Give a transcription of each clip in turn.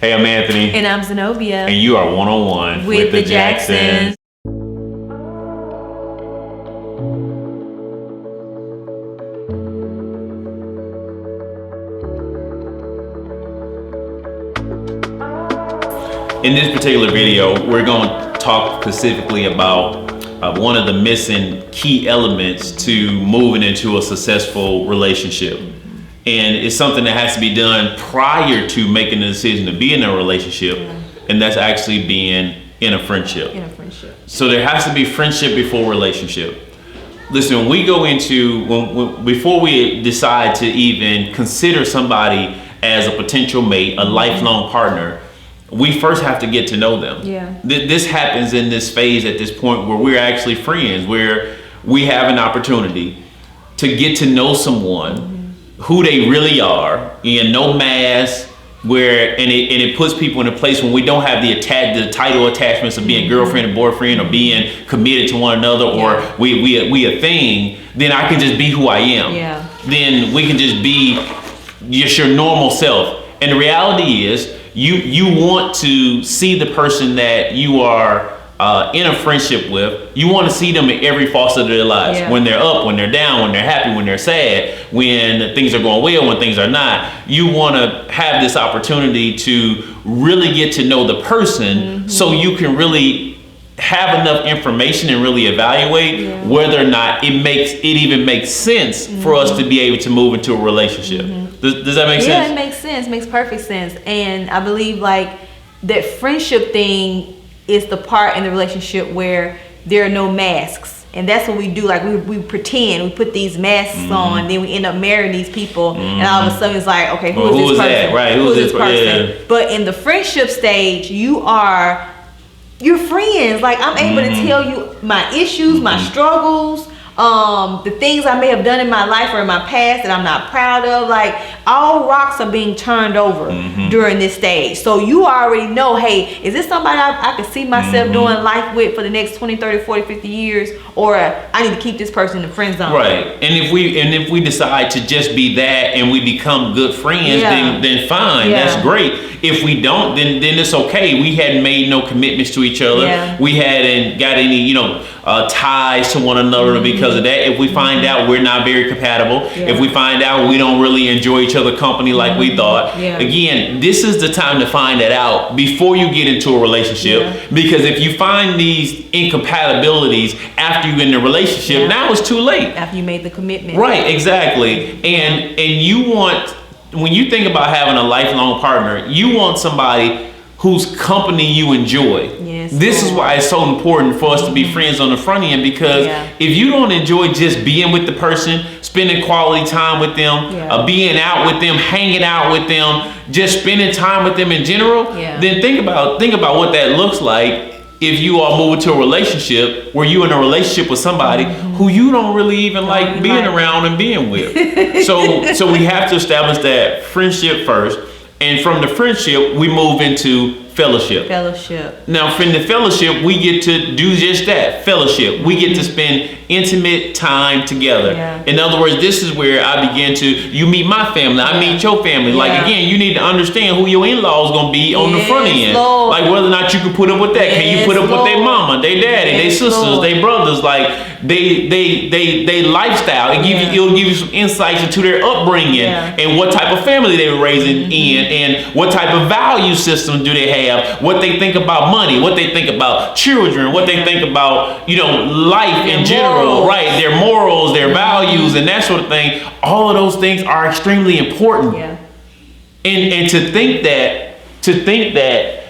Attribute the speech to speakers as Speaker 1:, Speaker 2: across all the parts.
Speaker 1: Hey, I'm Anthony.
Speaker 2: And I'm Zenobia.
Speaker 1: And you are one-on-one
Speaker 2: with the Jacksons.
Speaker 1: In this particular video, we're going to talk specifically about one of the missing key elements to moving into a successful relationship. And it's something that has to be done prior to making the decision to be in a relationship, and that's actually being in a friendship. So there has to be friendship before relationship. Listen, when we go into, before we decide to even consider somebody as a potential mate, a lifelong partner, we first have to get to know them. This happens in this phase at this point where we're actually friends, where we have an opportunity to get to know someone, who they really are, and no mask, where and it puts people in a place when we don't have the title attachments of being girlfriend and boyfriend or being committed to one another or we a thing. Then I can just be who I am. Then we can just be just your normal self. And the reality is, you want to see the person that you are in a friendship with. You want to see them in every facet of their lives. When they're up, when they're down, when they're happy, when they're sad, when things are going well, when things are not. You want to have this opportunity to really get to know the person, so you can really have enough information and really evaluate whether or not it even makes sense for us to be able to move into a relationship. Does that make sense?
Speaker 2: Yeah, it makes sense. Makes perfect sense. And I believe like that friendship thing is the part in the relationship where there are no masks. And that's what we do. Like we pretend, we put these masks on, then we end up marrying these people, and all of a sudden it's like, okay, who is this person?
Speaker 1: That? Right?
Speaker 2: Who's this person? But in the friendship stage, you're friends. Like I'm able to tell you my issues, my struggles, the things I may have done in my life or in my past that I'm not proud of. Like all rocks are being turned over during this stage. So you already know, hey, is this somebody I could see myself doing life with for the next 20, 30, 40, 50 years, or I need to keep this person in the friend zone.
Speaker 1: Right. And if we decide to just be that and we become good friends, then fine, that's great. If we don't, then it's okay. We hadn't made no commitments to each other. We hadn't got any, ties to one another because of that. If we find out we're not very compatible, if we find out we don't really enjoy each other's company like we thought, again, this is the time to find that out before you get into a relationship. Because if you find these incompatibilities after you're in a relationship, now it's too late.
Speaker 2: After you made the commitment. Right,
Speaker 1: exactly. And you want, when you think about having a lifelong partner, you want somebody whose company you enjoy. This is why it's so important for us to be friends on the front end, because if you don't enjoy just being with the person, spending quality time with them, being out with them, hanging out with them, just spending time with them in general, then think about what that looks like if you are moving to a relationship where you're in a relationship with somebody who you don't really even like being around and being with. So we have to establish that friendship first, and from the friendship we move into fellowship. Now from the fellowship we get to do just that, fellowship. We get to spend intimate time together. In other words, this is where I begin to, you meet my family, I meet your family. Like again, you need to understand who your in-laws gonna be on the front end. Like whether or not you can put up with that. Can you put up with their mama, their daddy, their sisters, their brothers, like they lifestyle. It'll give you some insights into their upbringing and what type of family they were raised in, and what type of value system do they have, what they think about money, what they think about children, what they think about, life in general, right? Their morals, their values, and that sort of thing. All of those things are extremely important. And to think that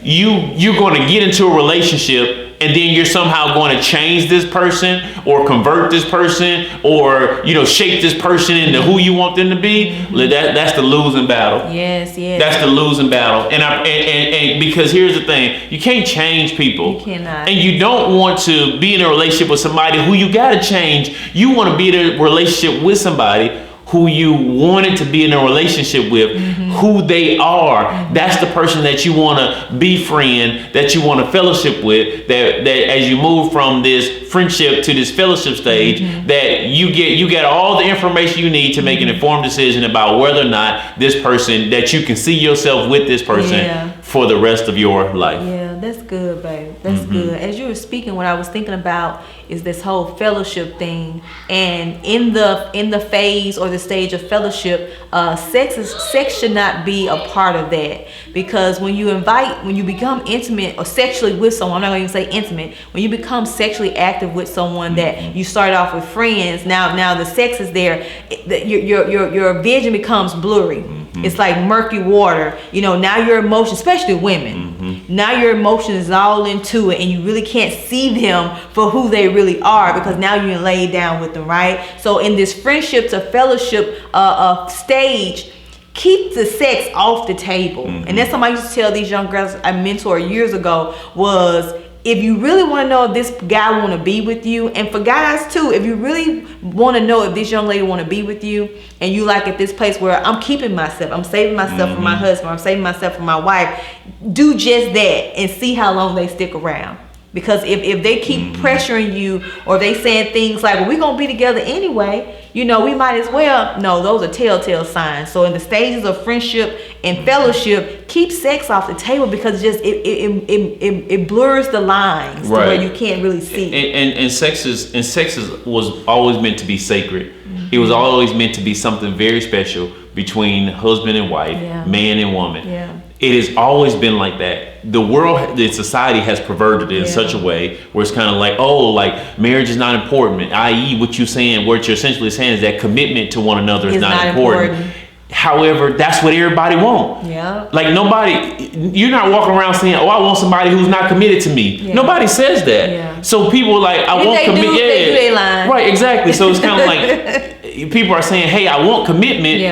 Speaker 1: you're going to get into a relationship and then you're somehow going to change this person or convert this person or shape this person into who you want them to be, that's the losing battle. That's the losing battle. And because here's the thing, you can't change people.
Speaker 2: You cannot.
Speaker 1: And you don't want to be in a relationship with somebody who you got to change. You want to be in a relationship with somebody who you wanted to be in a relationship with, who they are. That's the person that you want to befriend, that you want to fellowship with, that as you move from this friendship to this fellowship stage, that you get all the information you need to make an informed decision about whether or not this person, that you can see yourself with this person for the rest of your life.
Speaker 2: Yeah, that's good, babe. That's good. As you were speaking, what I was thinking about is this whole fellowship thing. And in the phase or the stage of fellowship, sex should not be a part of that. Because when you become intimate or sexually with someone, I'm not going to even say intimate, when you become sexually active with someone that you started off with friends, now the sex is there, your vision becomes blurry. It's like murky water. Now your emotions, especially women, now your emotions is all into it, and you really can't see them for who they really are, because now you're laid down with them, right? So in this friendship to fellowship stage, keep the sex off the table. And that's something I used to tell these young girls I mentored years ago was, if you really want to know if this guy want to be with you, and for guys too, if you really want to know if this young lady want to be with you, and you like at this place where I'm keeping myself, I'm saving myself for my husband, I'm saving myself for my wife, do just that and see how long they stick around. Because if they keep pressuring you, or they saying things like, well, we're going to be together anyway, we might as well. No, those are telltale signs. So in the stages of friendship and fellowship, keep sex off the table, because it blurs the lines to where you can't really see.
Speaker 1: And sex was always meant to be sacred. It was always meant to be something very special between husband and wife, man and woman.
Speaker 2: Yeah.
Speaker 1: It has always been like that. The world, the society has perverted it in such a way where it's kind of like, like marriage is not important, i.e. what you're essentially saying is that commitment to one another is not important. However, that's what everybody wants.
Speaker 2: Yeah.
Speaker 1: Like you're not walking around saying, I want somebody who's not committed to me. Yeah. Nobody says that. Yeah. So people are like, I won't commit.
Speaker 2: They lie.
Speaker 1: Right, exactly. So it's kind of like people are saying, hey, I want commitment,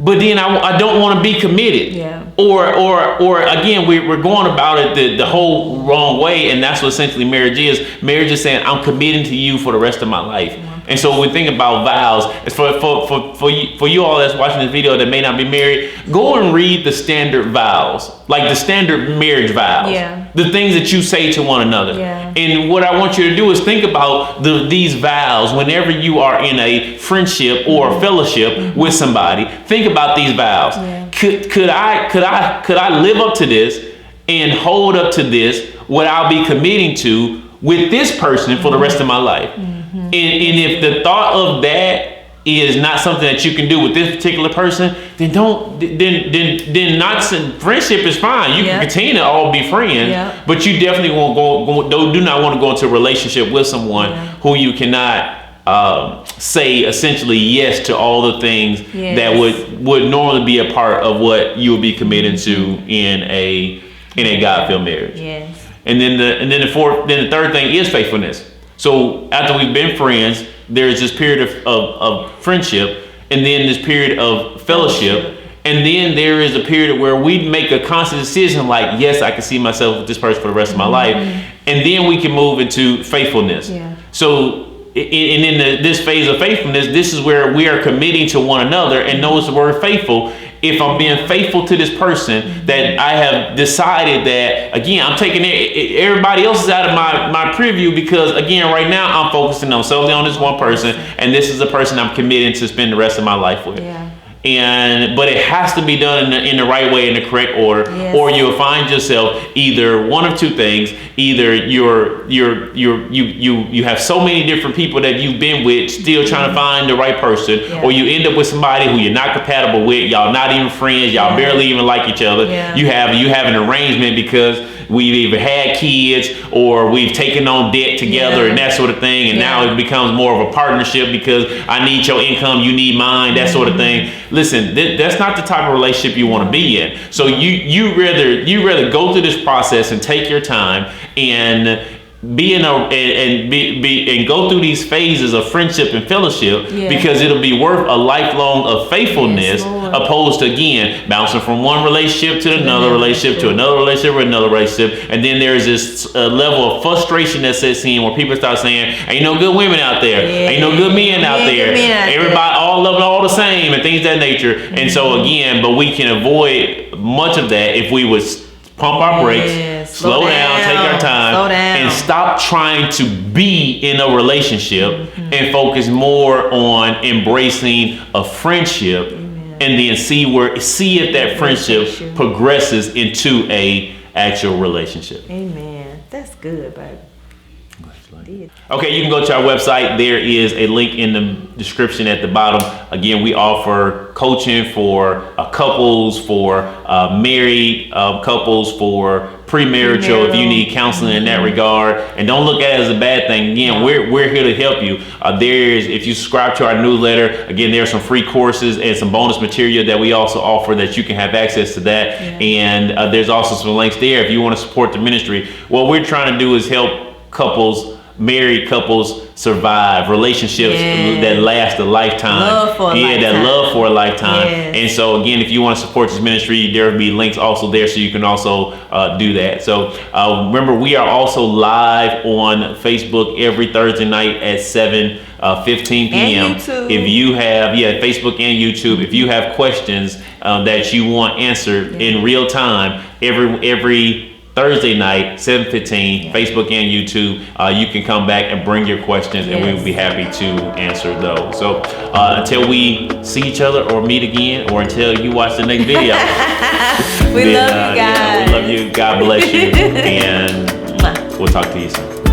Speaker 1: but then I don't want to be committed. Yeah. Or again, we're going about it the whole wrong way, and that's what essentially marriage is. Marriage is saying, I'm committing to you for the rest of my life. And so when we think about vows, it's for you all that's watching this video that may not be married, go and read the standard vows, like the standard marriage vows, the things that you say to one another. Yeah. And what I want you to do is think about these vows whenever you are in a friendship or a fellowship with somebody. Think about these vows. Yeah. Could I live up to this and hold up to this, what I'll be committing to with this person for the rest of my life? And if the thought of that is not something that you can do with this particular person, then friendship is fine. You can continue to all be friends, but you definitely do not want to go into a relationship with someone who you cannot say essentially yes to all the things that would normally be a part of what you would be committed to in a God-filled marriage. Yes. And then the third thing is faithfulness. So after we've been friends, there's this period of friendship, and then this period of fellowship, and then there is a period where we make a conscious decision like, yes, I can see myself with this person for the rest of my life, and then we can move into faithfulness. Yeah. So in this phase of faithfulness, this is where we are committing to one another, and notice the word faithful. If I'm being faithful to this person, that I have decided that, again, I'm taking everybody else is out of my preview, because, again, right now I'm focusing solely on this one person, and this is the person I'm committed to spend the rest of my life with. Yeah. But it has to be done in the right way, in the correct order, or you'll find yourself either one of two things: either you have so many different people that you've been with, still trying to find the right person, or you end up with somebody who you're not compatible with. Y'all not even friends. Y'all barely even like each other. Yeah. You have an arrangement because we've either had kids or we've taken on debt together and that sort of thing, and now it becomes more of a partnership because I need your income, you need mine, that sort of thing. Listen, that's not the type of relationship you want to be in. So you rather go through this process and take your time and and go through these phases of friendship and fellowship, because it'll be worth a lifelong of faithfulness, opposed to, again, bouncing from one relationship to another relationship to another relationship or another relationship. And then there's this level of frustration that sets in where people start saying, ain't no good women out there, ain't no good men out there, everybody all love it all the same, and things of that nature. And so again, but we can avoid much of that if we would pump our brakes, slow down, take our time, and stop trying to be in a relationship and focus more on embracing a friendship and then see if that friendship progresses into a actual relationship.
Speaker 2: Amen. That's good, baby.
Speaker 1: Okay, you can go to our website. There is a link in the description at the bottom. Again, we offer coaching for couples, for married couples, for premarital, if you need counseling in that regard. And don't look at it as a bad thing. Again, we're here to help you. If you subscribe to our newsletter, again, there are some free courses and some bonus material that we also offer that you can have access to that. And there's also some links there if you want to support the ministry. What we're trying to do is help married couples survive relationships that last a lifetime. Love for a lifetime. And so again, if you want to support this ministry, there will be links also there so you can also do that. So remember, we are also live on Facebook every Thursday night at 7:15 p.m. If you have Facebook and YouTube, if you have questions that you want answered in real time, every Thursday night, 7:15, Facebook and YouTube. You can come back and bring your questions, and we will be happy to answer those. So until we see each other or meet again, or until you watch the next video,
Speaker 2: we love you guys.
Speaker 1: We love you. God bless you, and we'll talk to you soon.